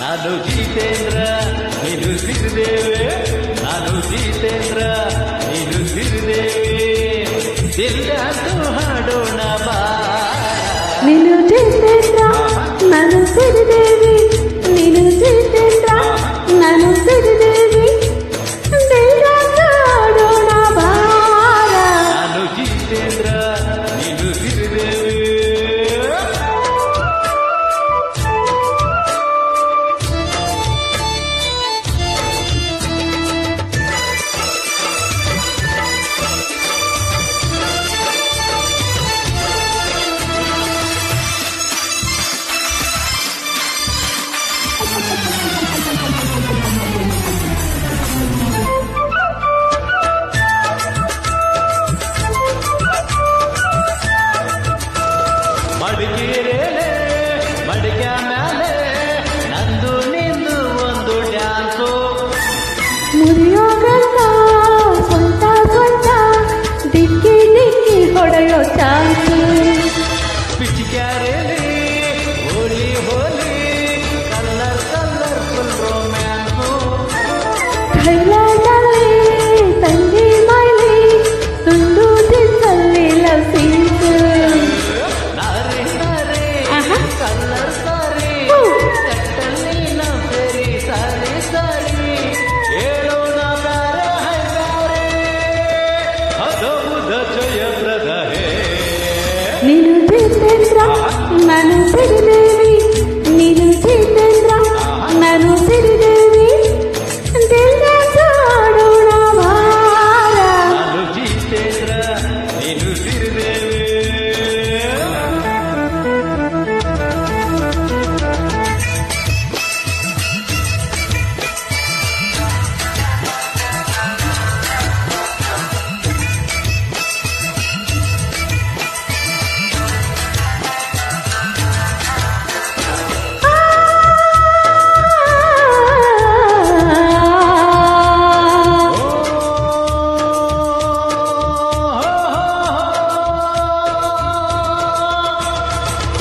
ನಾನು ಜಿತೇಂದ್ರ ನೀನು ಸಿರಿದೇವೆ, ನಾನು ಜಿತೇಂದ್ರ ನೀನು ಸಿರಿದೇವೆ, ದಿಲ್ಲಾಂತೂ ಹಾಡೋಣ ಬಾ. ನೀನು ಜಿತೇಂದ್ರ ನಾನು ಸಿರಿದೇವಿ, ನೀನು ಜಿತೇಂದ್ರ ನಾನು ಸಿರಿದೇವಿ, ದಿಲ್ಲಾಂತೂ ಹಾಡೋಣ ಬಾ. ನಾನು ಜಿತೇಂದ್ರ ನೀನು ಸಿರಿದೇವೆ. ಮಡಿಕೇರಿಯಲ್ಲೇ ಮಡಿಕ ಮೇಲೆ ನಂದು ನಿಂದು ಒಂದು ಡ್ಯಾನ್ಸು, ಮುರಿಯೋಗಲ್ಲ ಸ್ವಂತ ಸ್ವಂತ ದಿಕ್ಕಿ ದಿಕ್ಕಿ ಹೊಡೆಯೋ ಚಾನ್ಸು. ಪಿಚಿಕಾರಿಯಲ್ಲಿ ಹೋಲಿ ಹೋಲಿ ಕಲ್ಲರ್ ಕಲ್ಲರ್ಫುಲ್ ರೊಮ್ಯಾನ್ಸು, ಥೈಲ್ಯಾಂಡಲ್ಲಿ ತಂಗಿ ಮೈಲಿ ತುಂಡು ದಿಕ್ಕಲ್ಲಿ ಲವ್ ಸೀನ್ಸು. ನಾರಿ ನಾರಿ ಕಲ್ಲರ್ ಸಾರಿ ಕಟ್ಟಲ್ಲಿ ನಾವು ಸರಿ ಸಾರಿ ಸಾರಿ ಹೇಳೋಣ ತಾರೆ ಹೈದಾರೆ ಅದ್ಭುತ ಜಯಪ್ರದ ಹೇ. ನೀನು ಜಿತೇಂದ್ರ ನಾನು ಸಿರಿದೇವಿ, ನೀನು ಜಿತೇಂದ್ರ ನಾನು ಸಿರಿದೇವಿ, ದಿಲ್ಲಾಂತೂ ಹಾಡೋಣ ಬಾರ. ನಾನು ಜಿತೇಂದ್ರ ನೀನು ಸಿರಿದೇವೆ.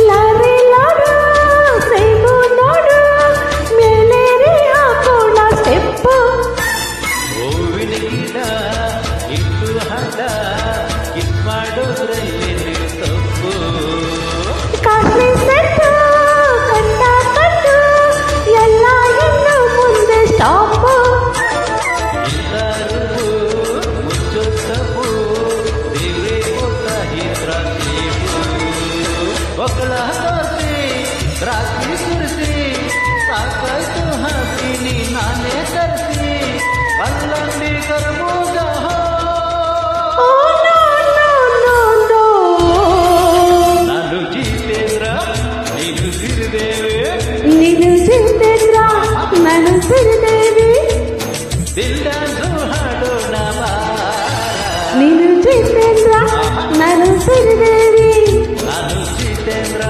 ಲಾರಿ ಲಾಡು ಸೇಬು ನೋಡು ಮೇಲೇರಿ ಹಾಕೋಣ ಸ್ಟೆಪ್ಪು. ಹೂವಿನ ಗಿಡ ಇಟ್ಟು ಹದ ಕಿಸ್ ಮಾಡೋದ್ರಲ್ಲಿ ತಪ್ಪು, ಕಾಸ್ಟ್ಲಿ ಸೆಟ್ಟು ಕಂಡ ಕಟ್ಟು ಎಲ್ಲ ಇನ್ನು ಮುಂದೆ ಸ್ಟಾಪು. ಇತರರು ಮುಚ್ಚೋ ತಪ್ಪು ದೇವರೇ ಕೊಟ್ಟ ಹಿದ್ರಾಕ್ಷಿಪು, ಒಕ್ಕಳ ತೋರಿಸಿ ರಾತ್ರಿ ಸುರಿಸಿ ಸಾಕಾಯ್ತು ಹಾಕಿನಿ ನಾನೇ ತರಿಸಿ ಅಲ್ಲಂಡಿ ಕರ್ಮೋಗ. Oh no no no no. ನಾನು ಜಿತೇಂದ್ರ ನೀನು ಸಿರಿದೇವೆ, ನೀನು ಜಿತೇಂದ್ರ ನಾನು ಸಿರಿದೇವಿ, ದಿಲ್ಲಾಂತೂ ಹಾಡೋಣ ಬಾ. ನೀನು ಜಿತೇಂದ್ರ ನಾನು ಸಿರಿದೇವಿ. ನಾನು ಜಿತೇಂದ್ರ